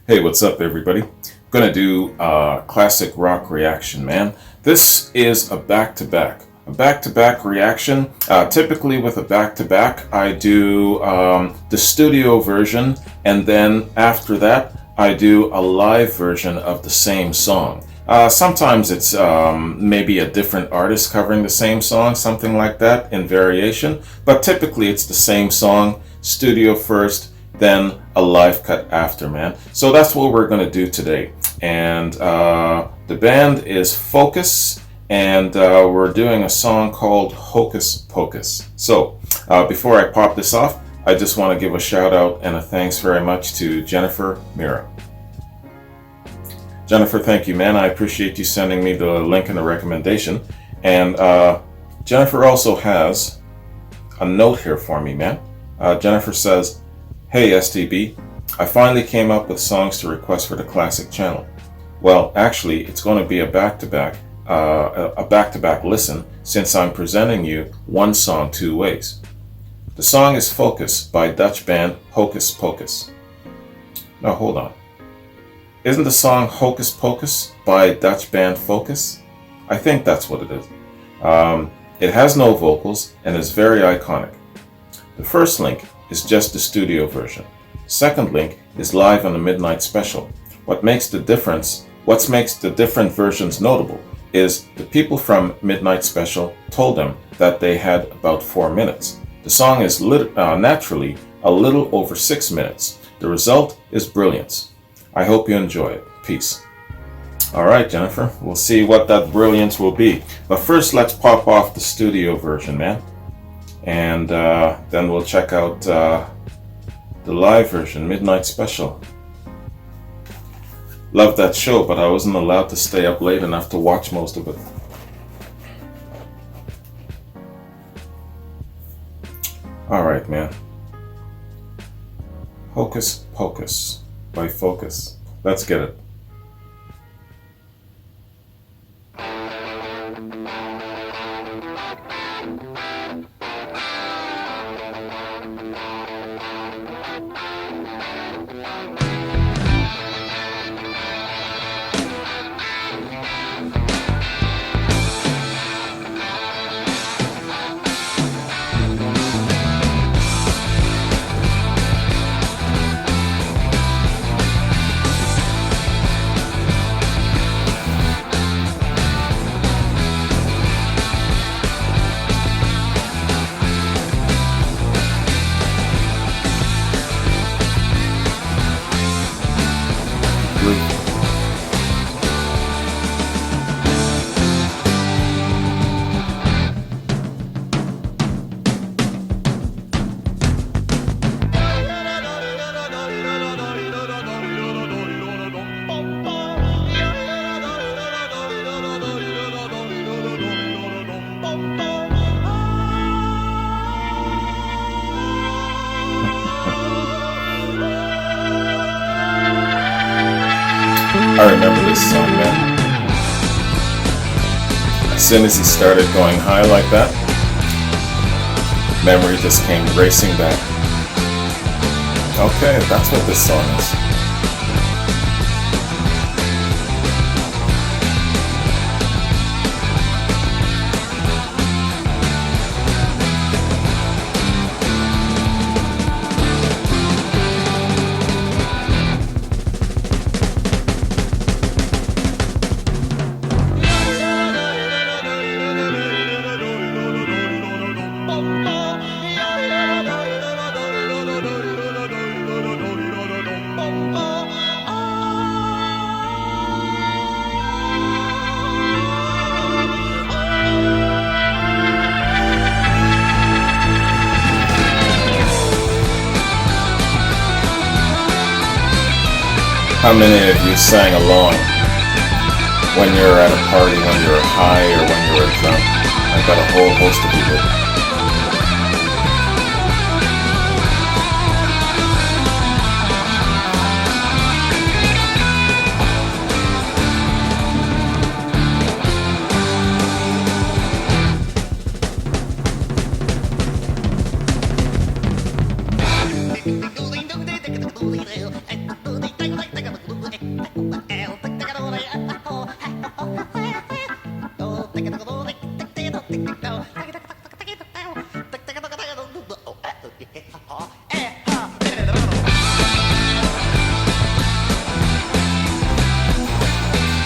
Hey, what's up, everybody? I'm gonna do a classic rock reaction, man. This is a back-to-back. A back-to-back reaction. Typically, with a back-to-back, I do the studio version, and then after that, I do a live version of the same song. Sometimes it's maybe a different artist covering the same song, something like that in variation, but typically it's the same song, studio first, then a live cut after, man. So that's what we're going to do today. And the band is Focus, and we're doing a song called Hocus Pocus. So before I pop this off, I just want to give a shout out and a thanks very much to Jennifer Mira. Jennifer, thank you, man. I appreciate you sending me the link and the recommendation. And Jennifer also has a note here for me, man. Jennifer says, "Hey STB, I finally came up with songs to request for the Classic channel. Well, actually, it's going to be a back-to-back listen, since I'm presenting you one song two ways. The song is Focus by Dutch band Hocus Pocus." Now hold on. Isn't the song Hocus Pocus by Dutch band Focus? I think that's what it is. It has no vocals and is very iconic. The first link is just the studio version. Second link is live on the Midnight Special. What makes the different versions notable is the people from Midnight Special told them that they had about 4 minutes. The song is naturally a little over 6 minutes. The result is brilliance. I hope you enjoy it. Peace. All right, Jennifer, we'll see what that brilliance will be. But first, let's pop off the studio version, man. And then we'll check out the live version, Midnight Special. Loved that show, but I wasn't allowed to stay up late enough to watch most of it. All right, man. Hocus Pocus by Focus. Let's get it. I remember this song, man. As soon as he started going high like that, memory just came racing back. Okay, that's what this song is. How many of you sang along when you're at a party, when you're high, or when you're drunk? I've got a whole host of people.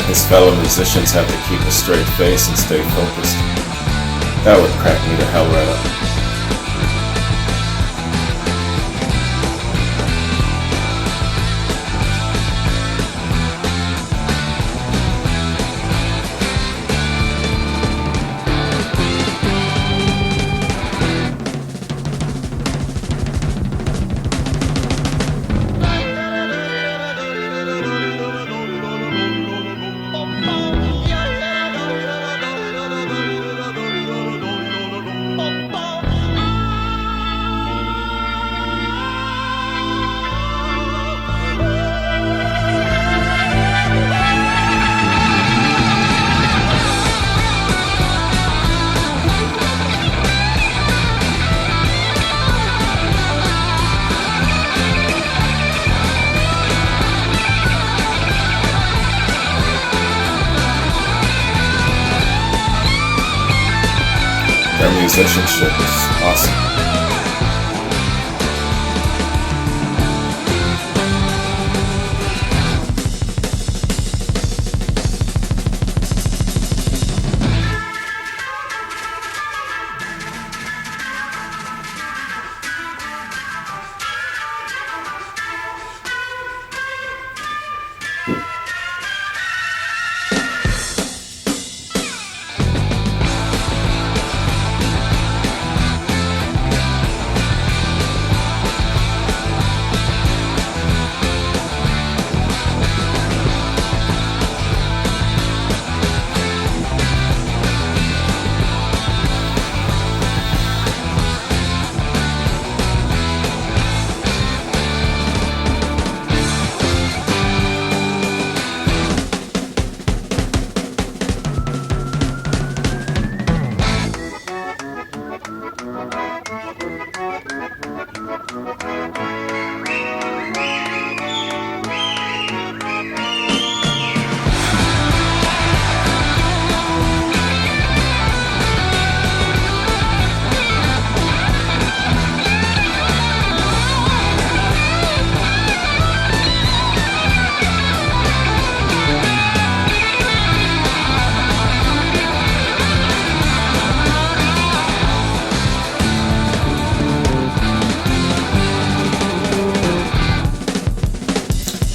his fellow musicians had to keep a straight face and stay focused. That would crack me the hell right up. Their musicianship is awesome.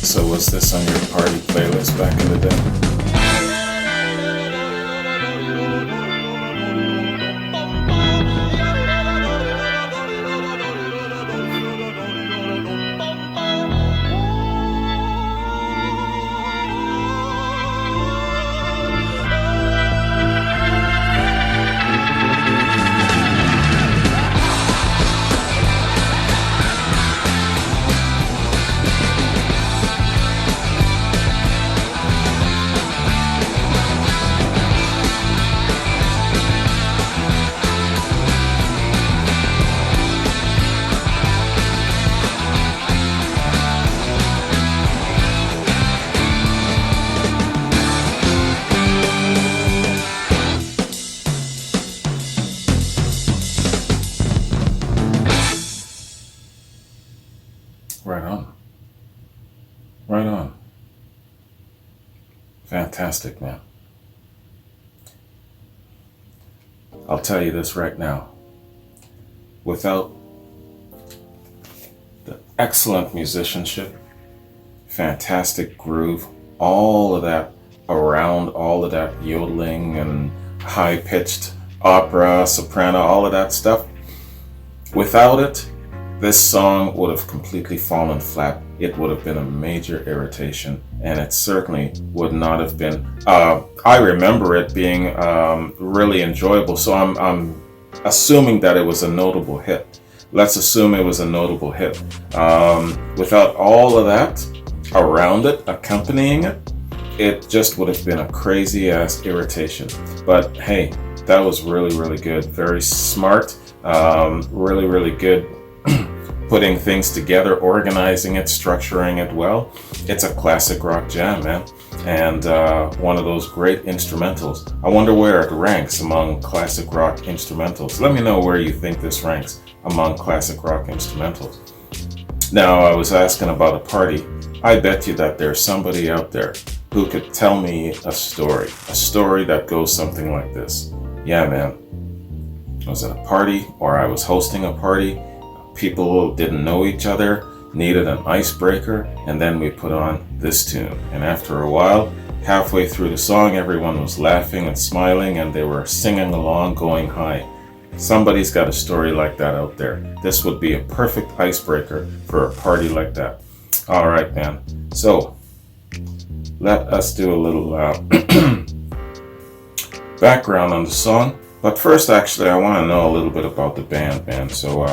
So was this on your party playlist back in the day? Right on. Right on. Fantastic, man. I'll tell you this right now. Without the excellent musicianship, fantastic groove, all of that around, all of that yodeling and high-pitched opera, soprano, all of that stuff, without it, this song would have completely fallen flat. It would have been a major irritation, and it certainly would not have been. I remember it being really enjoyable, so I'm assuming that it was a notable hit. Let's assume it was a notable hit. Without all of that around it, accompanying it, it just would have been a crazy ass irritation. But hey, that was really, really good. Very smart, really, really good. Putting things together, organizing it, structuring it well. It's a classic rock jam, man. And one of those great instrumentals. I wonder where it ranks among classic rock instrumentals. Let me know where you think this ranks among classic rock instrumentals. Now, I was asking about a party. I bet you that there's somebody out there who could tell me a story that goes something like this. Yeah, man. I was at a party, or I was hosting a party. People didn't know each other, needed an icebreaker, and then we put on this tune. And after a while, halfway through the song, everyone was laughing and smiling, and they were singing along, going high. Somebody's got a story like that out there. This would be a perfect icebreaker for a party like that. All right, man. So, let us do a little background on the song. But first, actually, I want to know a little bit about the band, man. So,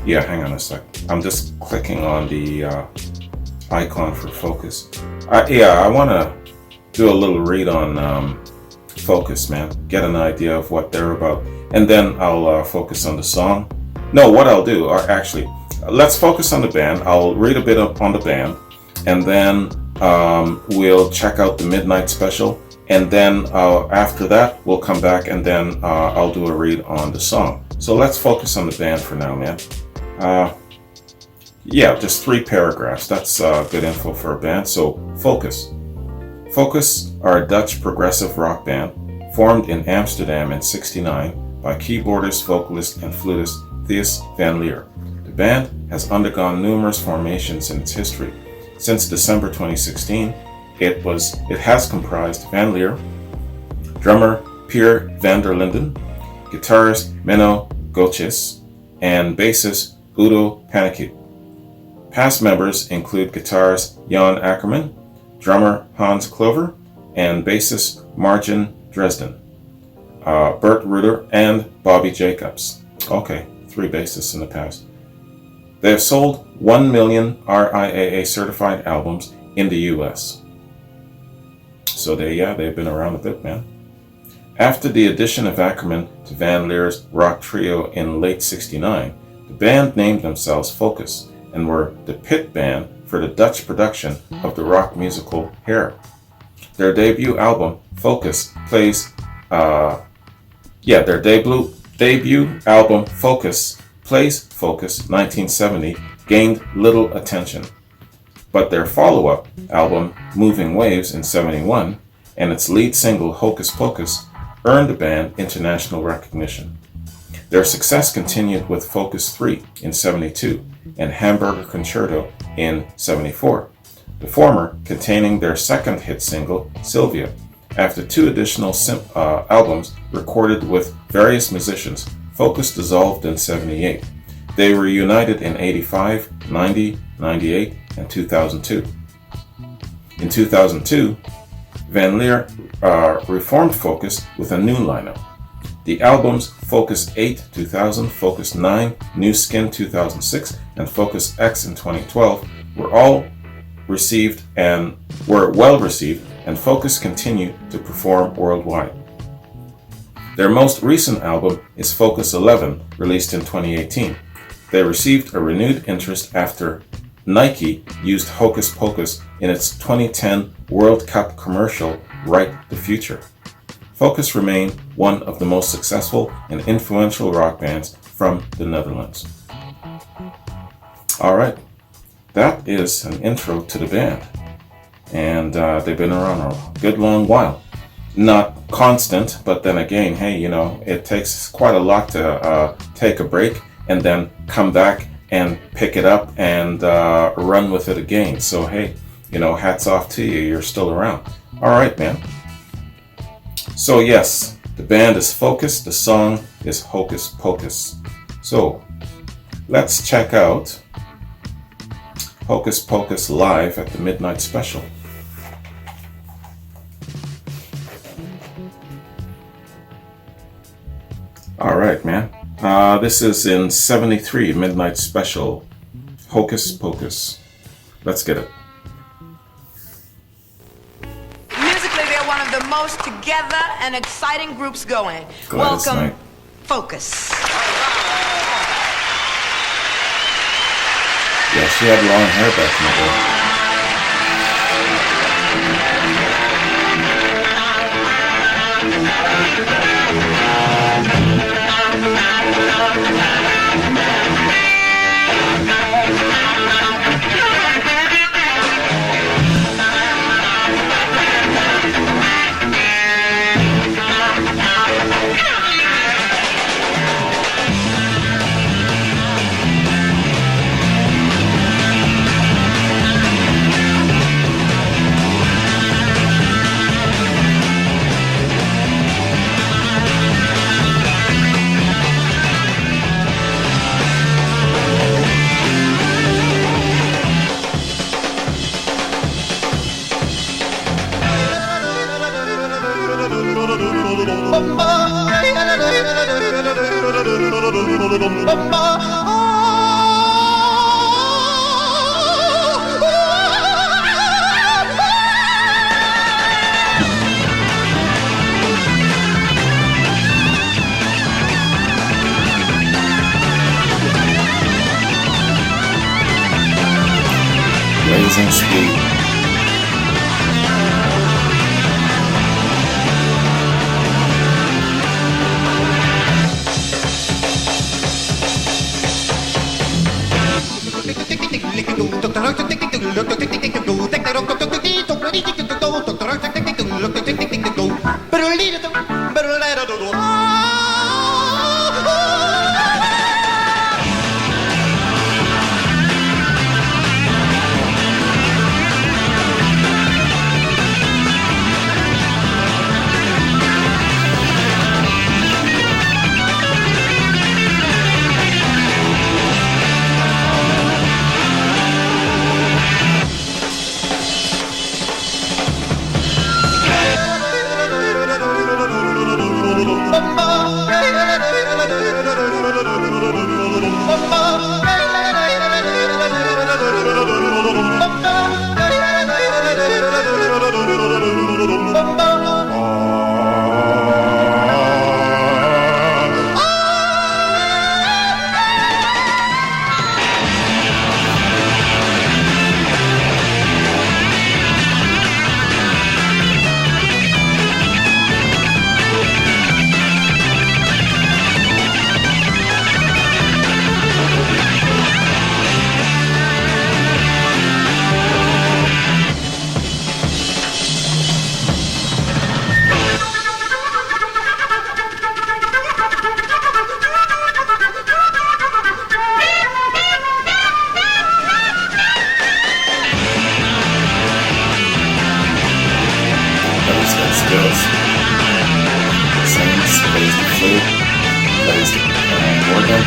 yeah, hang on a sec. I'm just clicking on the icon for Focus. I want to do a little read on Focus, man. Get an idea of what they're about. And then I'll focus on the song. No, what I'll do, or actually, let's focus on the band. I'll read a bit up on the band. And then we'll check out the Midnight Special. And then after that, we'll come back and then I'll do a read on the song. So let's focus on the band for now, man. Yeah, just 3 paragraphs. That's good info for a band. So, Focus. Focus are a Dutch progressive rock band formed in Amsterdam in '69 by keyboardist, vocalist, and flutist Thijs van Leer. The band has undergone numerous formations in its history. Since December 2016, it has comprised Van Leer, drummer Pierre van der Linden, guitarist Menno Gotjes, and bassist Udo Panicki. Past members include guitarist Jan Ackerman, drummer Hans Clover, and bassist Martin Dresden, Bert Ruder, and Bobby Jacobs. Okay, 3 bassists in the past. They have sold 1 million RIAA certified albums in the US. So they've been around a bit, man. After the addition of Ackerman to Van Leer's rock trio in late '69, the band named themselves Focus and were the pit band for the Dutch production of the rock musical Hair. Their debut album, Focus, plays Focus 1970 gained little attention. But their follow-up album, Moving Waves in '71, and its lead single, Hocus Pocus, earned the band international recognition. Their success continued with Focus 3 in '72 and Hamburger Concerto in '74, the former containing their second hit single, Sylvia. After 2 additional albums recorded with various musicians, Focus dissolved in '78. They were reunited in '85, '90, '98, and 2002. In 2002, Van Leer reformed Focus with a new lineup. The albums Focus 8 2000, Focus 9, New Skin 2006, and Focus X in 2012 were well received, and Focus continued to perform worldwide. Their most recent album is Focus 11, released in 2018. They received a renewed interest after Nike used Hocus Pocus in its 2010 World Cup commercial, Right the Future. Focus remain one of the most successful and influential rock bands from the Netherlands. Alright, that is an intro to the band. And they've been around a good long while. Not constant, but then again, hey, it takes quite a lot to take a break and then come back and pick it up and run with it again. So hey, hats off to you, you're still around. Alright, man. So yes, the band is Focus, the song is Hocus Pocus. So let's check out Hocus Pocus live at the Midnight Special. Alright, man. This is in '73, Midnight Special, Hocus Pocus. Let's get it. Musically, they're one of the most together and exciting groups going. Gladys Welcome, Knight. Focus. Yeah, she had long hair back in the day. Blazing speed. Skills. Sings, plays the flute, plays the organ.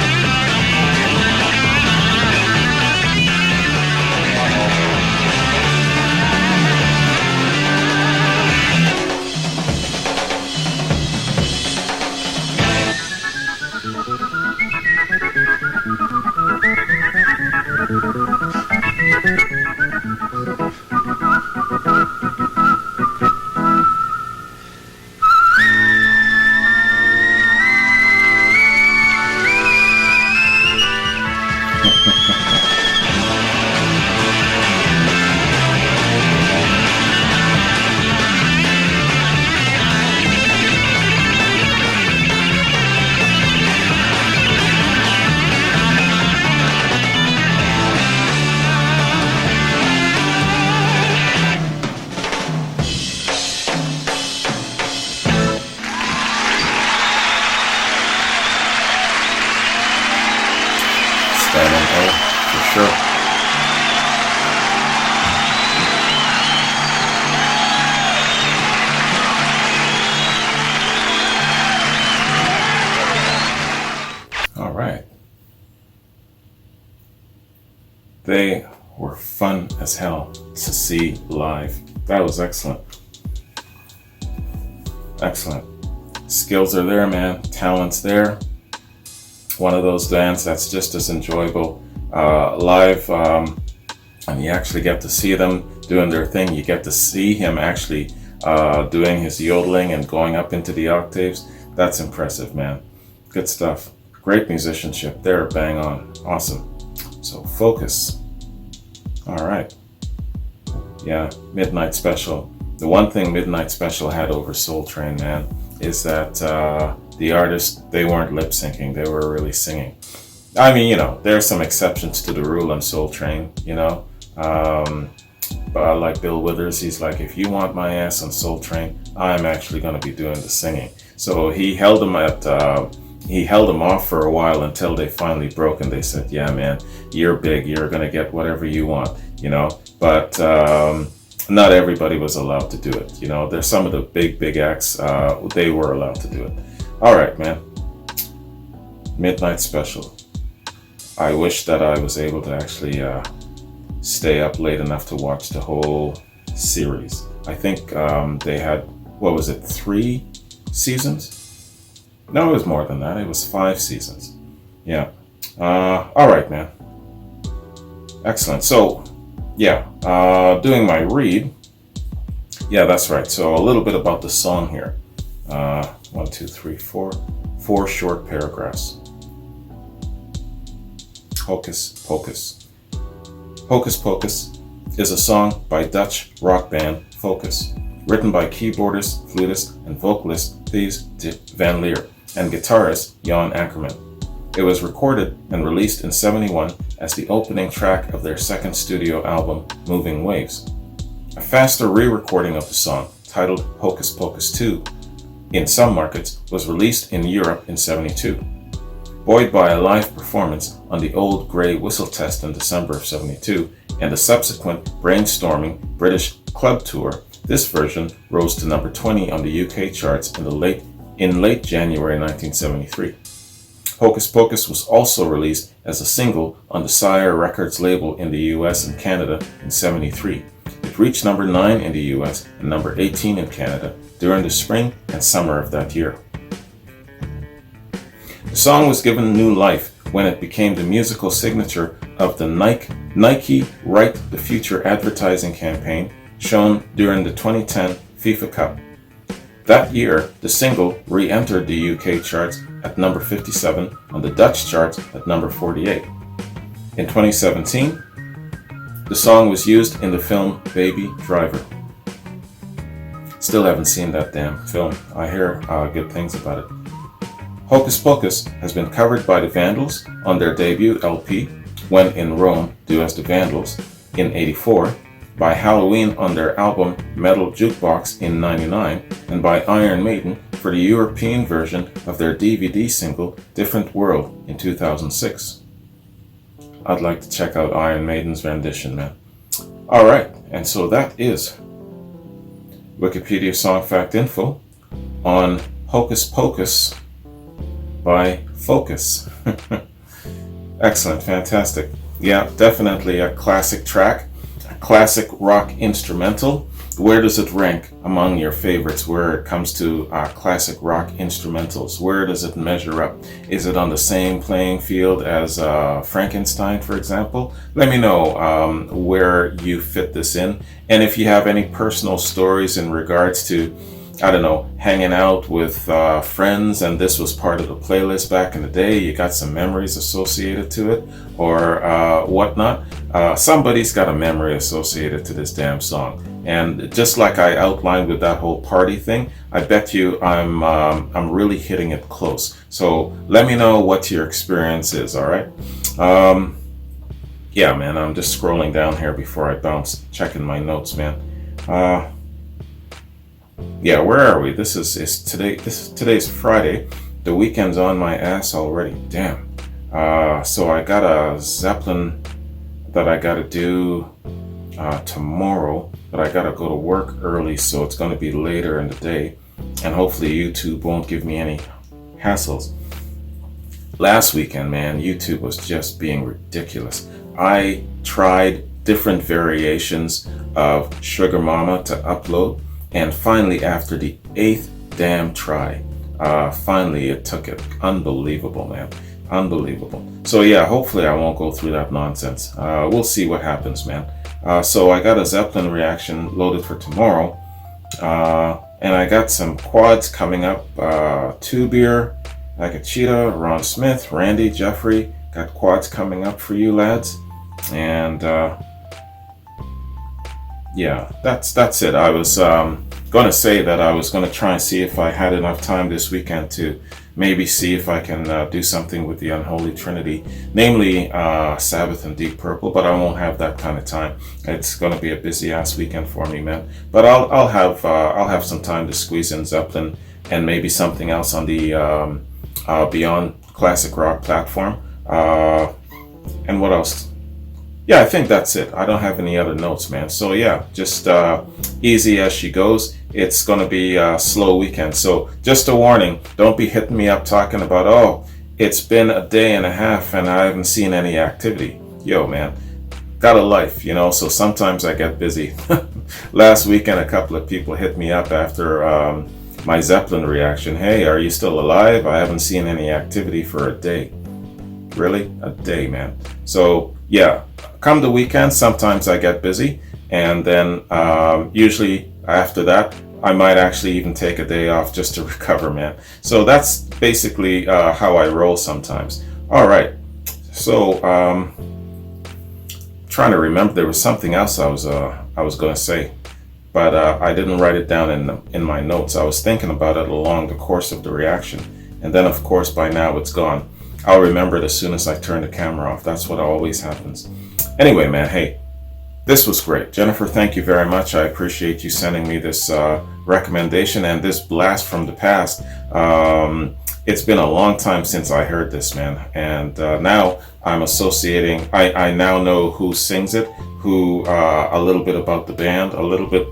Standing O for sure. All right. They were fun as hell to see live. That was excellent. Excellent. Skills are there, man. Talent's there. One of those bands that's just as enjoyable live, and you actually get to see them doing their thing. You get to see him actually doing his yodeling and going up into the octaves. That's impressive, man. Good stuff. Great musicianship there. Bang on. Awesome. So Focus. All right. Yeah, Midnight Special. The one thing Midnight Special had over Soul Train, man, is that the artists, they weren't lip syncing, they were really singing. I mean, you know, there are some exceptions to the rule on Soul Train, you know. But like Bill Withers, he's like, if you want my ass on Soul Train, I'm actually going to be doing the singing. So he held them off for a while until they finally broke and they said, yeah, man, you're big, you're going to get whatever you want, you know. But not everybody was allowed to do it, you know. There's some of the big acts, they were allowed to do it. All right, man. Midnight Special. I wish that I was able to actually stay up late enough to watch the whole series. I think they had, what was it, 3 seasons? No, it was more than that. It was 5 seasons. Yeah. All right, man. Excellent. So, yeah, doing my read. Yeah, that's right. So a little bit about the song here. 1, 2, 3, 4. 4 short paragraphs. Hocus Pocus. Hocus Pocus is a song by Dutch rock band Pocus, written by keyboardist, flutist, and vocalist Thijs van Leer and guitarist Jan Ackerman. It was recorded and released in '71 as the opening track of their second studio album, Moving Waves. A faster re-recording of the song, titled Hocus Pocus 2, in some markets, was released in Europe in '72. Buoyed by a live performance on the Old Grey Whistle Test in December of '72 and the subsequent brainstorming British club tour, this version rose to number 20 on the UK charts in late January 1973. Hocus Pocus was also released as a single on the Sire Records label in the US and Canada in '73. It reached number 9 in the US and number 18 in Canada during the spring and summer of that year. The song was given new life when it became the musical signature of the Nike Right the Future advertising campaign shown during the 2010 FIFA Cup. That year, the single re-entered the UK charts at number 57, on the Dutch charts at number 48. In 2017, the song was used in the film Baby Driver. Still haven't seen that damn film. I hear good things about it. Hocus Pocus has been covered by the Vandals on their debut LP, When in Rome, Do as the Vandals, in '84, by Halloween on their album Metal Jukebox in '99, and by Iron Maiden for the European version of their DVD single Different World in 2006. I'd like to check out Iron Maiden's rendition, man. Alright, and so that is Wikipedia Song Fact Info on Hocus Pocus by Focus. Excellent, fantastic. Yeah, definitely a classic track, a classic rock instrumental. Where does it rank among your favorites where it comes to classic rock instrumentals? Where does it measure up? Is it on the same playing field as Frankenstein, for example? Let me know where you fit this in. And if you have any personal stories in regards to, I don't know, hanging out with friends and this was part of the playlist back in the day, you got some memories associated to it or whatnot, somebody's got a memory associated to this damn song. And just like I outlined with that whole party thing, I bet you I'm really hitting it close. So let me know what your experience is, all right? Yeah, man, I'm just scrolling down here before I bounce, checking my notes, man. Yeah, where are we? This is today. Today's Friday. The weekend's on my ass already. Damn. So I got a Zeppelin that I gotta do tomorrow, but I gotta go to work early, so it's gonna be later in the day, and hopefully YouTube won't give me any hassles. Last weekend, man, YouTube was just being ridiculous. I tried different variations of Sugar Mama to upload. And finally, after the 8th damn try, finally it took it. Unbelievable, man. Unbelievable. So yeah, hopefully I won't go through that nonsense. We'll see what happens, man. So I got a Zeppelin reaction loaded for tomorrow. And I got some quads coming up. Two Beer, Akachita, Ron Smith, Randy, Jeffrey. Got quads coming up for you lads. And yeah, that's it. I was going to say that I was going to try and see if I had enough time this weekend to maybe see if I can do something with the Unholy Trinity, namely Sabbath and Deep Purple, but I won't have that kind of time. It's going to be a busy ass weekend for me, man. But I'll have some time to squeeze in Zeppelin and maybe something else on the Beyond Classic Rock platform. And what else? Yeah, I think that's it. I don't have any other notes, man. So yeah, just easy as she goes. It's going to be a slow weekend. So just a warning, don't be hitting me up talking about, oh, it's been a day and a half and I haven't seen any activity. Yo, man, got a life, you know, so sometimes I get busy. Last weekend, a couple of people hit me up after my Zeppelin reaction. Hey, are you still alive? I haven't seen any activity for a day. Really? A day, man. So yeah, come the weekend, sometimes I get busy, and then usually after that, I might actually even take a day off just to recover, man. So that's basically how I roll sometimes. All right. So trying to remember, there was something else I was going to say, but I didn't write it down in my notes. I was thinking about it along the course of the reaction, and then of course by now it's gone. I'll remember it as soon as I turn the camera off. That's what always happens. Anyway, man, hey, this was great. Jennifer, thank you very much. I appreciate you sending me this recommendation and this blast from the past. It's been a long time since I heard this, man. And now I'm associating, I now know who sings it, who, a little bit about the band, a little bit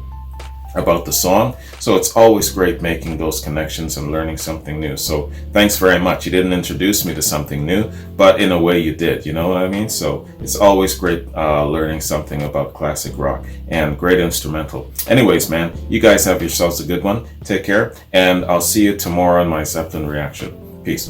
about the song. So it's always great making those connections and learning something new. So thanks very much. You didn't introduce me to something new, but in a way you did, you know what I mean? So it's always great learning something about classic rock, and great instrumental. Anyways, man, you guys have yourselves a good one. Take care, and I'll see you tomorrow in my Zeppelin reaction. Peace.